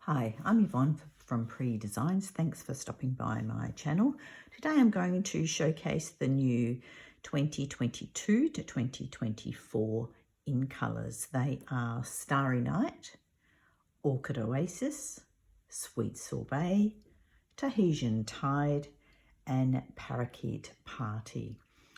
Hi, I'm Yvonne from Pre Designs. Thanks for stopping by my channel. Today I'm going to showcase the new 2022 to 2024 in colours. They are Starry Night, Orchid Oasis, Sweet Sorbet, Tahitian Tide and Parakeet Party.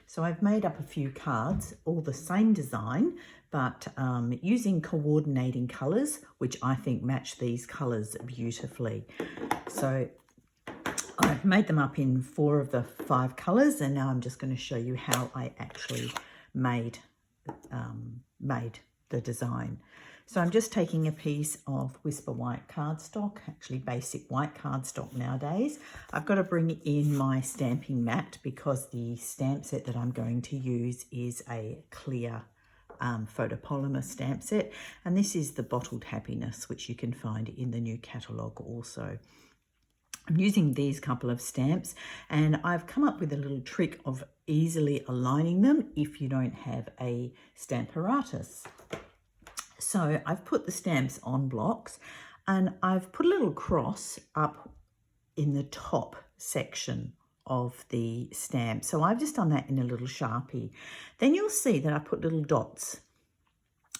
So I've made up a few cards, all the same design, but using coordinating colours, which I think match these colours beautifully. So I've made them up in 4 of the 5 colours, and now I'm just going to show you how I actually made the design. So I'm just taking a piece of Whisper White cardstock, actually basic white cardstock nowadays. I've got to bring in my stamping mat because the stamp set that I'm going to use is a clear photopolymer stamp set, and this is the Bottled Happiness, which you can find in the new catalogue also. I'm using these couple of stamps, and I've come up with a little trick of easily aligning them if you don't have a stamp apparatus. So I've put the stamps on blocks, and I've put a little cross up in the top section of the stamp. So I've just done that in a little Sharpie. Then you'll see that I put little dots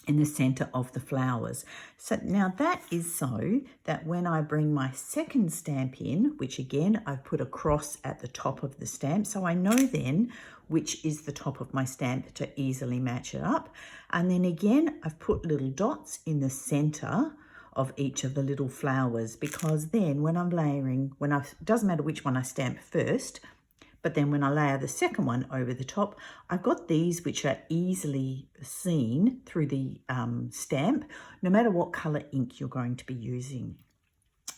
in the center of the flowers. So now that is so that when I bring my second stamp in, which again I've put a cross at the top of the stamp, so I know then which is the top of my stamp to easily match it up. And then again I've put little dots in the center of each of the little flowers, because then when I'm layering, it doesn't matter which one I stamp first, but then when I layer the second one over the top, I've got these which are easily seen through the stamp, no matter what color ink you're going to be using.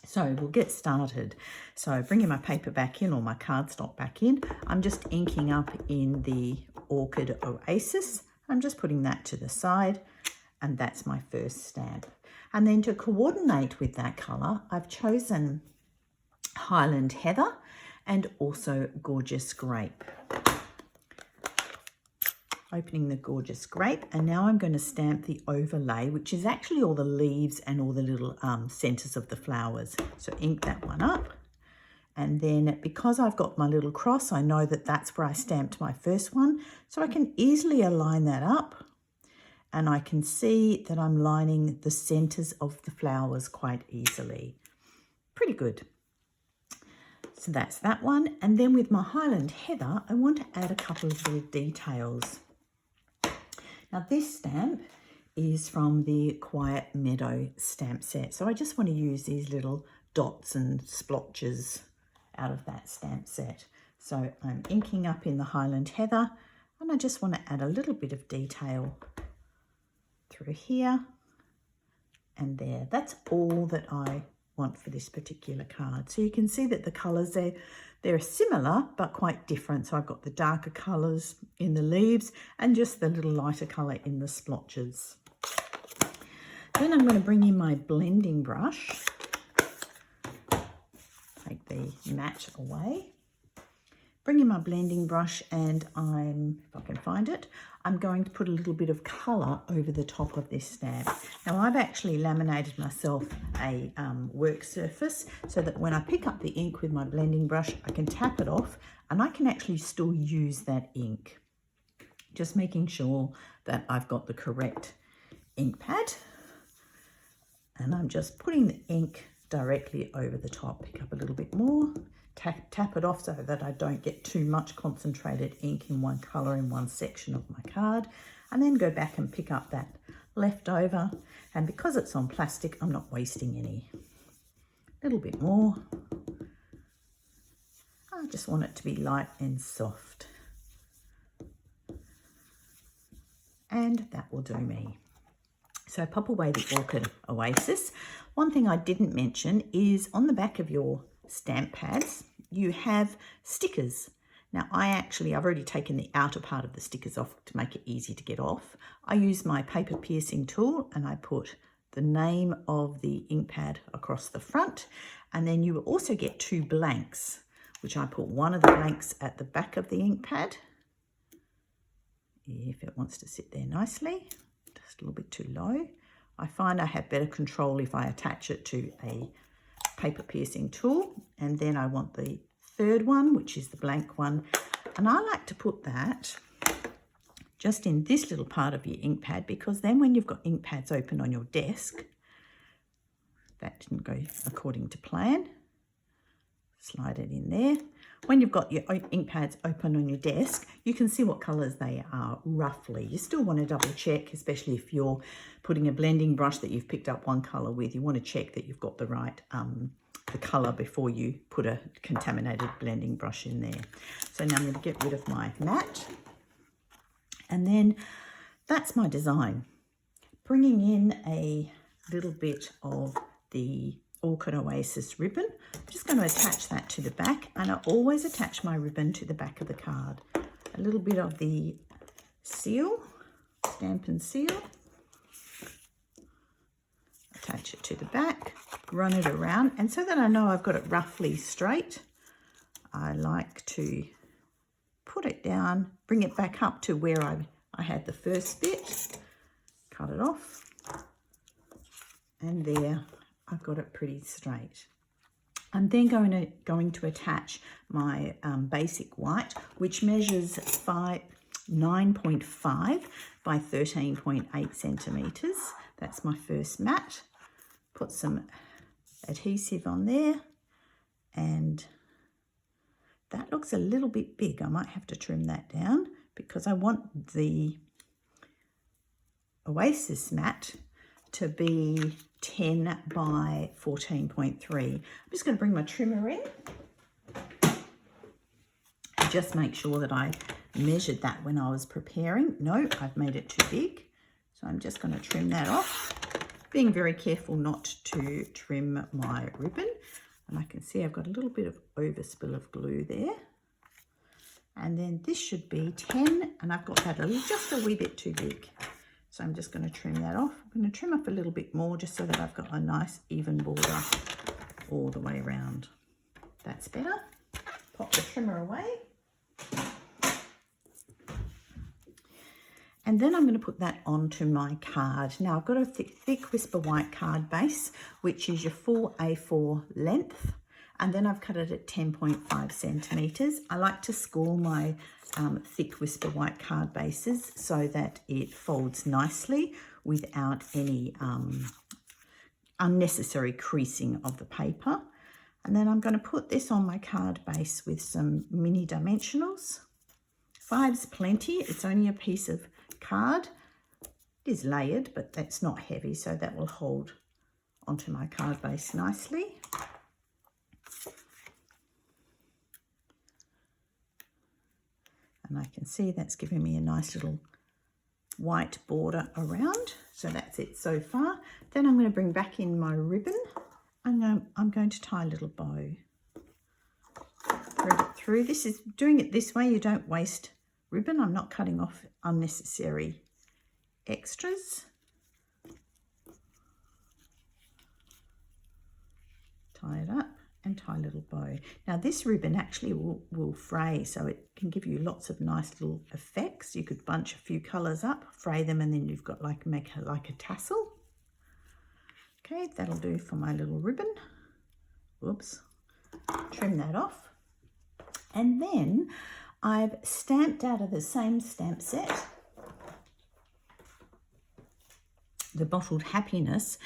So we'll get started. So bringing my paper back in, or my cardstock back in, I'm just inking up in the Orchid Oasis. I'm just putting that to the side, and that's my first stamp. And then to coordinate with that color, I've chosen Highland Heather and also Gorgeous Grape. Opening the Gorgeous Grape, and now I'm going to stamp the overlay, which is actually all the leaves and all the little centers of the flowers. So ink that one up, and then because I've got my little cross, I know that that's where I stamped my first one, so I can easily align that up, and I can see that I'm lining the centers of the flowers quite easily. Pretty good. So that's that one. And then with my Highland Heather, I want to add a couple of little details. Now this stamp is from the Quiet Meadow stamp set. So I just want to use these little dots and splotches out of that stamp set. So I'm inking up in the Highland Heather, and I just want to add a little bit of detail through here and there. That's all that I want for this particular card. So you can see that the colors they're similar but quite different. So I've got the darker colors in the leaves and just the little lighter color in the splotches. Then I'm going to bring in my blending brush, take the mat away, bring in my blending brush, and if I can find it, I'm going to put a little bit of colour over the top of this stamp. Now I've actually laminated myself a work surface so that when I pick up the ink with my blending brush, I can tap it off and I can actually still use that ink. Just making sure that I've got the correct ink pad, and I'm just putting the ink directly over the top. Pick up a little bit more. Tap it off so that I don't get too much concentrated ink in one colour in one section of my card, and then go back and pick up that leftover, and because it's on plastic I'm not wasting any. A little bit more. I just want it to be light and soft, and that will do me. So pop away the Orchid Oasis. One thing I didn't mention is on the back of your stamp pads you have stickers. Now I've already taken the outer part of the stickers off to make it easy to get off. I use my paper piercing tool and I put the name of the ink pad across the front, and then you will also get 2 blanks, which I put one of the blanks at the back of the ink pad if it wants to sit there nicely. Just a little bit too low. I find I have better control if I attach it to a paper piercing tool. And then I want the third one, which is the blank one. And I like to put that just in this little part of your ink pad, because then when you've got ink pads open on your desk, that didn't go according to plan. Slide it in there. When you've got your ink pads open on your desk, you can see what colours they are roughly. You still want to double check, especially if you're putting a blending brush that you've picked up one colour with. You want to check that you've got the right the colour before you put a contaminated blending brush in there. So now I'm going to get rid of my mat. And then that's my design. Bringing in a little bit of the Orchid Oasis ribbon. I'm just going to attach that to the back, and I always attach my ribbon to the back of the card. A little bit of the seal, Stampin' Seal. Attach it to the back, run it around, and so that I know I've got it roughly straight, I like to put it down, bring it back up to where I had the first bit, cut it off, and there I've got it pretty straight. I'm then going to attach my basic white, which measures 9.5 by 13.8 centimetres. That's my first mat. Put some adhesive on there, and that looks a little bit big. I might have to trim that down because I want the Oasis mat to be 10 by 14.3. I'm just going to bring my trimmer in and just make sure that I measured that when I was preparing. No, I've made it too big. So I'm just going to trim that off, being very careful not to trim my ribbon. And I can see I've got a little bit of overspill of glue there. And then this should be 10, and I've got that just a wee bit too big. So I'm just going to trim that off. I'm going to trim up a little bit more just so that I've got a nice even border all the way around. That's better. Pop the trimmer away. And then I'm going to put that onto my card. Now I've got a thick Whisper White card base, which is your full A4 length. And then I've cut it at 10.5 centimetres. I like to score my thick Whisper White card bases so that it folds nicely without any unnecessary creasing of the paper. And then I'm going to put this on my card base with some mini dimensionals. 5's plenty. It's only a piece of card. It is layered, but that's not heavy, so that will hold onto my card base nicely. And I can see that's giving me a nice little white border around. So that's it so far. Then I'm going to bring back in my ribbon, and I'm going to tie a little bow. Thread it through. This is doing it this way. You don't waste ribbon. I'm not cutting off unnecessary extras. Tie it up and tie a little bow. Now this ribbon actually will fray, so it can give you lots of nice little effects. You could bunch a few colours up, fray them, and then you've got make a tassel. Okay, that'll do for my little ribbon. Whoops. Trim that off. And then I've stamped out of the same stamp set the Bottled Happiness,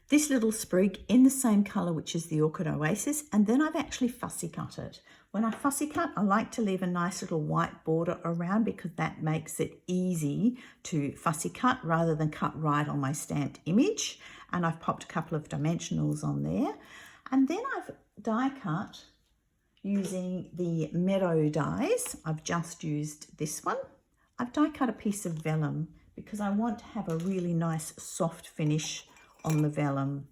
this little sprig in the same colour, which is the Orchid Oasis, and then I've actually fussy cut it. When I fussy cut, I like to leave a nice little white border around because that makes it easy to fussy cut rather than cut right on my stamped image. And I've popped a couple of dimensionals on there. And then I've die cut using the Meadow dies. I've just used this one. I've die cut a piece of vellum because I want to have a really nice soft finish on the vellum,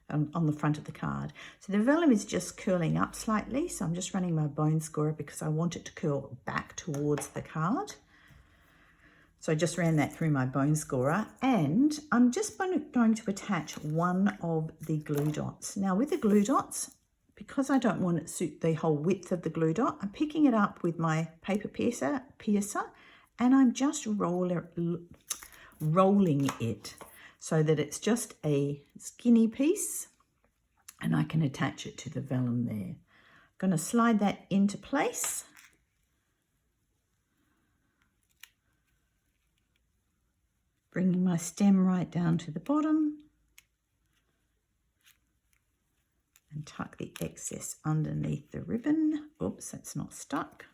on the front of the card. So the vellum is just curling up slightly, so I'm just running my bone scorer because I want it to curl back towards the card. So I just ran that through my bone scorer, and I'm just going to attach one of the glue dots. Now with the glue dots, because I don't want it to suit the whole width of the glue dot, I'm picking it up with my paper piercer, and I'm just rolling it. so that it's just a skinny piece and I can attach it to the vellum there. I'm going to slide that into place. Bringing my stem right down to the bottom and tuck the excess underneath the ribbon. Oops, that's not stuck.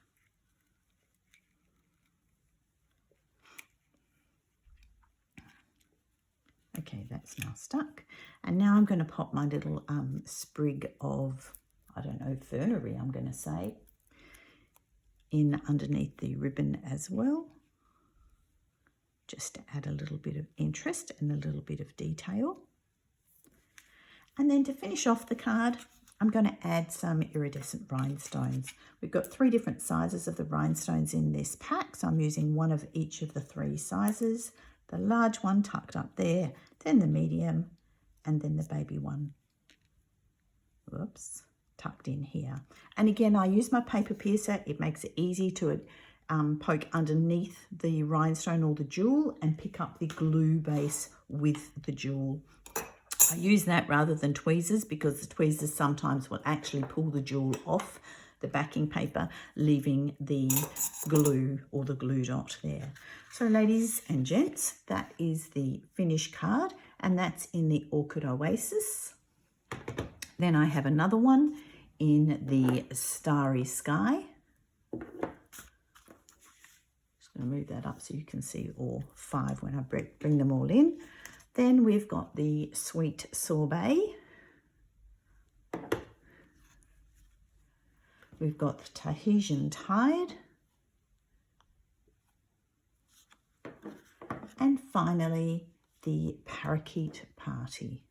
Okay, that's now stuck. And now I'm going to pop my little sprig of, I don't know, fernery, I'm going to say, in underneath the ribbon as well, just to add a little bit of interest and a little bit of detail. And then to finish off the card, I'm going to add some iridescent rhinestones. We've got 3 different sizes of the rhinestones in this pack, so I'm using one of each of the 3 sizes. The large one tucked up there, then the medium, and then the baby one. Whoops, tucked in here. And again, I use my paper piercer. It makes it easy to poke underneath the rhinestone or the jewel and pick up the glue base with the jewel. I use that rather than tweezers because the tweezers sometimes will actually pull the jewel off the backing paper, leaving the glue or the glue dot there. So ladies and gents, that is the finished card, and that's in the Orchid Oasis. Then I have another one in the Starry Sky. Just going to move that up so you can see all 5 when I bring them all in. Then we've got the Sweet Sorbet. We've got the Tahitian Tide. And finally, the Parakeet Party.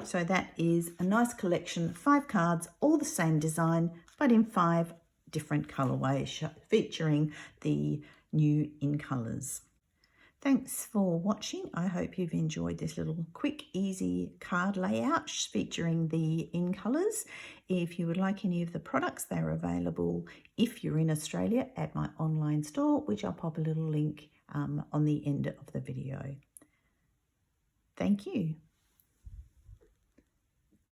So that is a nice collection, 5 cards, all the same design, but in 5 different colorways, featuring the new in colors. Thanks for watching. I hope you've enjoyed this little quick, easy card layout featuring the in colours. If you would like any of the products, they're available if you're in Australia at my online store, which I'll pop a little link on the end of the video. Thank you.